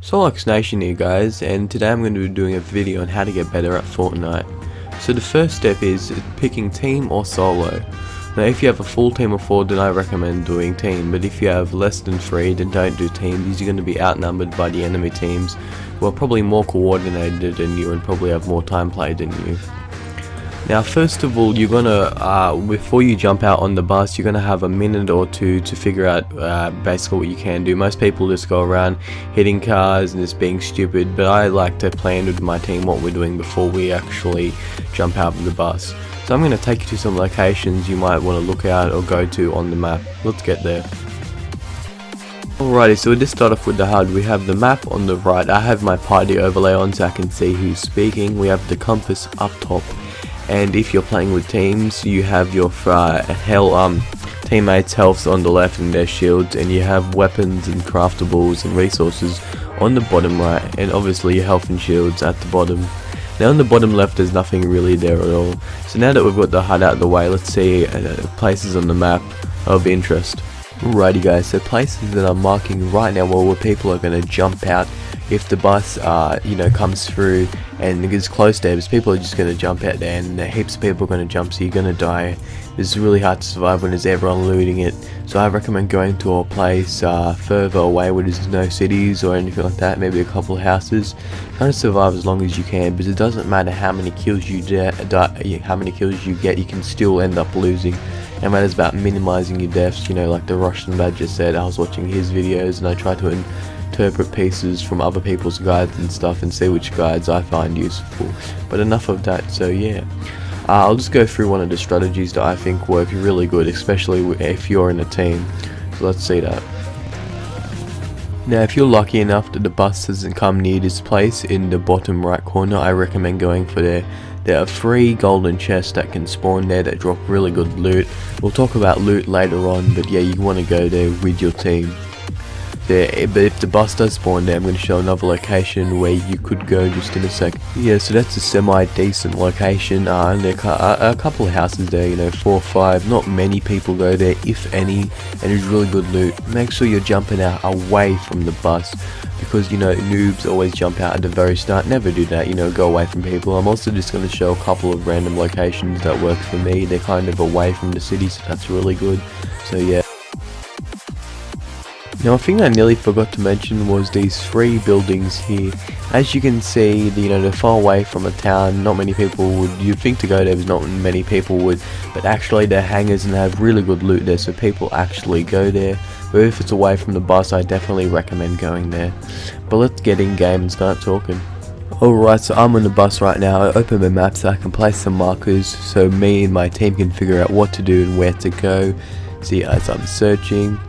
Solux Nation here guys, and today I'm going to be doing a video on how to get better at Fortnite. So the first step is picking team or solo. Now if you have a full team of 4 then I recommend doing team, but if you have less than 3 then don't do team because you're going to be outnumbered by the enemy teams who are probably more coordinated than you and probably have more time played than you. Now first of all, you're gonna before you jump out on the bus, you're gonna have a minute or two to figure out basically what you can do. Most people just go around hitting cars and just being stupid, but I like to plan with my team what we're doing before we actually jump out of the bus. So I'm gonna take you to some locations you might want to look out or go to on the map. Let's get there. Alrighty, so we'll just start off with the HUD. We have the map on the right. I have my party overlay on so I can see who's speaking. We have the compass up top. And if you're playing with teams, you have your teammates' healths on the left and their shields, and you have weapons and craftables and resources on the bottom right, and obviously your health and shields at the bottom. Now on the bottom left there's nothing really there at all. So now that we've got the HUD out of the way, let's see places on the map of interest. Alrighty guys, so places that I'm marking right now where people are going to jump out if the bus comes through and it gets close there, because people are just going to jump out there and heaps of people are going to jump, so you're going to die. It's really hard to survive when there's everyone looting it, so I recommend going to a place further away where there's no cities or anything like that, maybe a couple of houses. Try to survive as long as you can, because it doesn't matter how many kills you get, you can still end up losing. It matters about minimizing your deaths, like the Russian Badger said. I was watching his videos and I tried to interpret pieces from other people's guides and stuff and see which guides I find useful. But enough of that, so yeah. I'll just go through one of the strategies that I think work really good, especially if you're in a team. So let's see that. Now if you're lucky enough that the bus doesn't come near this place in the bottom right corner, I recommend going for there. There are 3 golden chests that can spawn there that drop really good loot. We'll talk about loot later on, but yeah, you want to go there with your team. But if the bus does spawn there, I'm going to show another location where you could go just in a sec. Yeah, so that's a semi-decent location. Only a couple of houses there, 4 or 5. Not many people go there, if any, and it's really good loot. Make sure you're jumping out away from the bus, because noobs always jump out at the very start. Never do that, go away from people. I'm also just going to show a couple of random locations that work for me. They're kind of away from the city, so that's really good. So yeah. Now a thing I nearly forgot to mention was these 3 buildings here. As you can see, they're far away from a town. Not many people would, you'd think to go there, but not many people would, but actually they're hangars and they have really good loot there, so people actually go there. But if it's away from the bus, I definitely recommend going there. But let's get in game and start talking. Alright, so I'm on the bus right now. I open my map so I can place some markers so me and my team can figure out what to do and where to go. See, as I'm searching.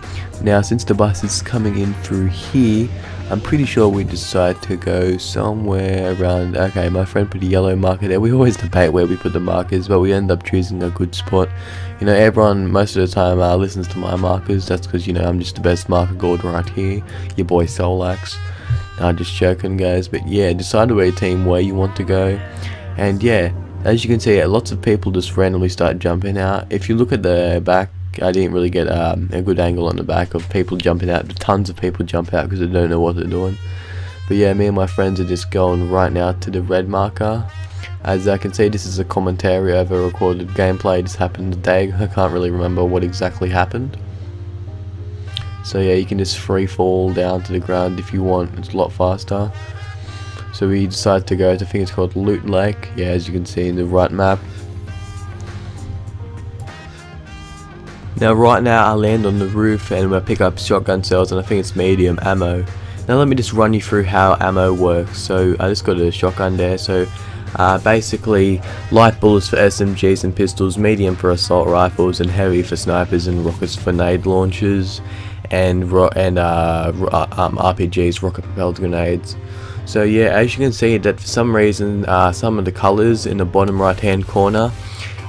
Now since the bus is coming in through here, I'm pretty sure we decide to go somewhere around. Okay, my friend put a yellow marker there. We always debate where we put the markers, but we end up choosing a good spot. Everyone most of the time listens to my markers. That's because I'm just the best marker god right here, your boy Solax. Just joking guys, but yeah, decide with your team where you want to go. And yeah, as you can see, lots of people just randomly start jumping out. If you look at the back, I didn't really get a good angle on the back of people jumping out. Tons of people jump out because they don't know what they're doing. But yeah, me and my friends are just going right now to the red marker. As I can see, this is a commentary over recorded gameplay. This happened today. I can't really remember what exactly happened. So yeah, you can just free fall down to the ground if you want. It's a lot faster. So we decided to go to, I think it's called Loot Lake. Yeah, as you can see in the right map. Now right now I land on the roof and I pick up shotgun cells, and I think it's medium ammo. Now let me just run you through how ammo works. So I just got a shotgun there, so basically light bullets for SMGs and pistols, medium for assault rifles, and heavy for snipers and rockets for nade launchers, and RPGs, rocket propelled grenades. So yeah, as you can see that for some reason some of the colors in the bottom right hand corner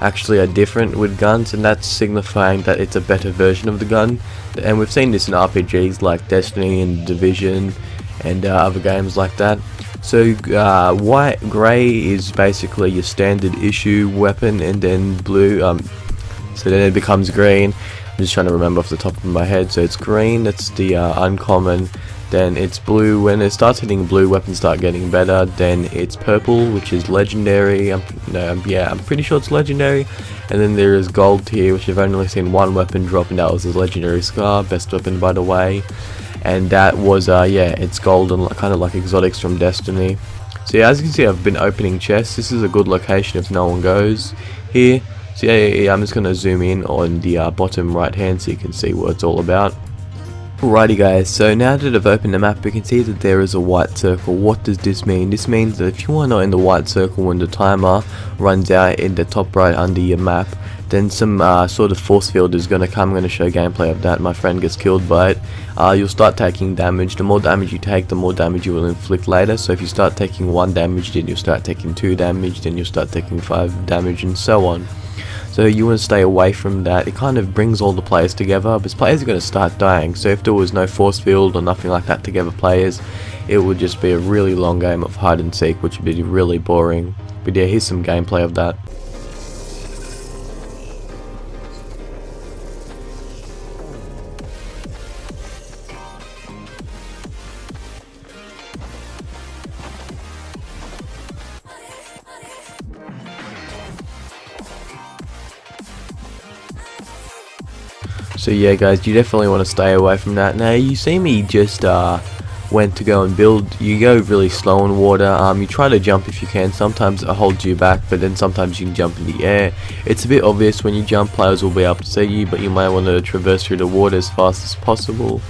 actually are different with guns, and that's signifying that it's a better version of the gun. And we've seen this in RPGs like Destiny and Division and other games like that. So grey is basically your standard issue weapon, and then blue, so then it becomes green. I'm just trying to remember off the top of my head. So it's green, that's the uncommon, Then it's blue. When it starts hitting blue, weapons start getting better. Then it's purple, which is legendary. I'm pretty sure it's legendary. And then there is gold here, which I've only seen one weapon drop, and that was his legendary scar, best weapon by the way. And that was yeah, it's gold and kind of like exotics from Destiny. So yeah, as you can see, I've been opening chests. This is a good location if no one goes here. So yeah, I'm just gonna zoom in on the bottom right hand so you can see what it's all about. Alrighty guys, so now that I've opened the map, we can see that there is a white circle. What does this mean? This means that if you are not in the white circle when the timer runs out in the top right under your map, then some sort of force field is going to come. I'm going to show gameplay of that. My friend gets killed by it. You'll start taking damage. The more damage you take, the more damage you will inflict later. So if you start taking 1 damage, then you'll start taking 2 damage, then you'll start taking 5 damage, and so on. So you want to stay away from that. It kind of brings all the players together, but players are going to start dying. So if there was no force field or nothing like that to gather players, it would just be a really long game of hide and seek, which would be really boring. But yeah, here's some gameplay of that. So yeah guys, you definitely want to stay away from that. Now you see me just went to go and build. You go really slow in water. You try to jump if you can. Sometimes it holds you back, but then sometimes you can jump in the air. It's a bit obvious when you jump, players will be able to see you, but you might want to traverse through the water as fast as possible.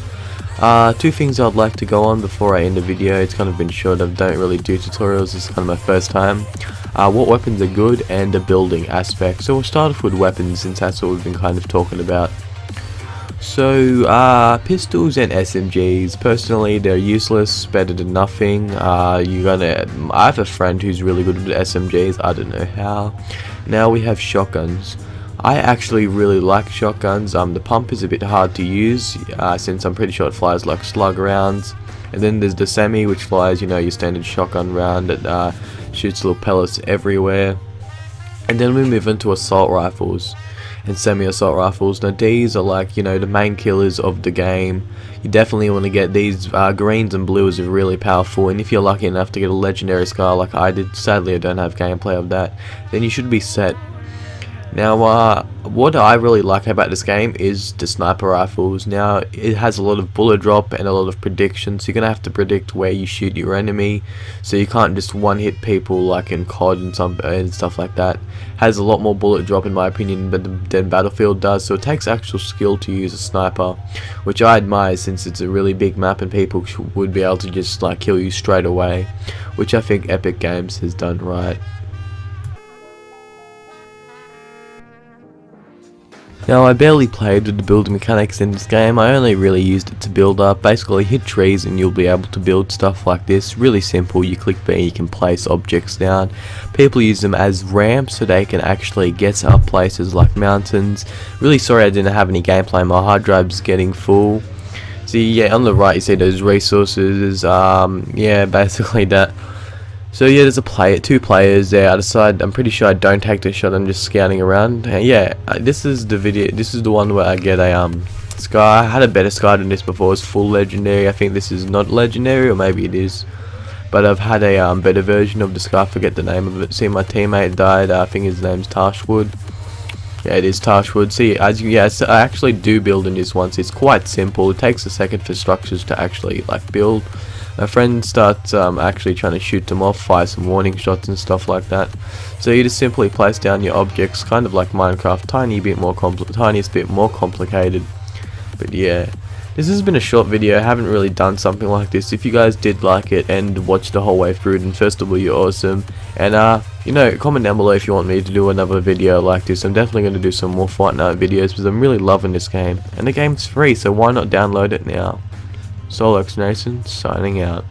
2 things I'd like to go on before I end the video. It's kind of been short. I don't really do tutorials. This is kind of my first time. What weapons are good and the building aspect. So we'll start off with weapons since that's what we've been kind of talking about. So pistols and SMGs, personally they're useless, better than nothing. I have a friend who's really good with SMGs, I don't know how. Now we have shotguns. I actually really like shotguns. The pump is a bit hard to use since I'm pretty sure it flies like slug rounds. And then there's the semi, which flies, you know, your standard shotgun round that shoots little pellets everywhere. And then we move into assault rifles and semi-assault rifles. Now these are like, you know, the main killers of the game. You definitely want to get these. Greens and blues are really powerful, and if you're lucky enough to get a legendary scar like I did, sadly I don't have gameplay of that, then you should be set. Now what I really like about this game is the sniper rifles. Now it has a lot of bullet drop and a lot of prediction, so you're gonna have to predict where you shoot your enemy, so you can't just one hit people like in COD and stuff like that. Has a lot more bullet drop in my opinion than Battlefield does, so it takes actual skill to use a sniper, which I admire since it's a really big map and people would be able to just like kill you straight away, which I think Epic Games has done right. Now I barely played with the building mechanics in this game. I only really used it to build up. Basically hit trees and you'll be able to build stuff like this. Really simple. You click B, you can place objects down. People use them as ramps so they can actually get up places like mountains. Really sorry I didn't have any gameplay. My hard drive's getting full. See, yeah, on the right you see those resources. Yeah, basically that. So yeah, there's 2 players there. I decide, I'm pretty sure I don't take the shot, I'm just scouting around. Yeah, this is the video, this is the one where I get a scar. I had a better scar than this before. It's full legendary. I think this is not legendary, or maybe it is, but I've had a better version of the scar. I forget the name of it. See, my teammate died. I think his name's Tashwood. Yeah, it is Tashwood. See, so I actually do build in this once. It's quite simple. It takes a second for structures to actually like build. My friend starts actually trying to shoot them off, fire some warning shots and stuff like that. So you just simply place down your objects, kind of like Minecraft, tiniest bit more complicated. But yeah, this has been a short video. I haven't really done something like this. If you guys did like it and watched the whole way through, then first of all, you're awesome. And you know, comment down below if you want me to do another video like this. I'm definitely going to do some more Fortnite videos because I'm really loving this game, and the game's free, so why not download it now? Solox Nation signing out.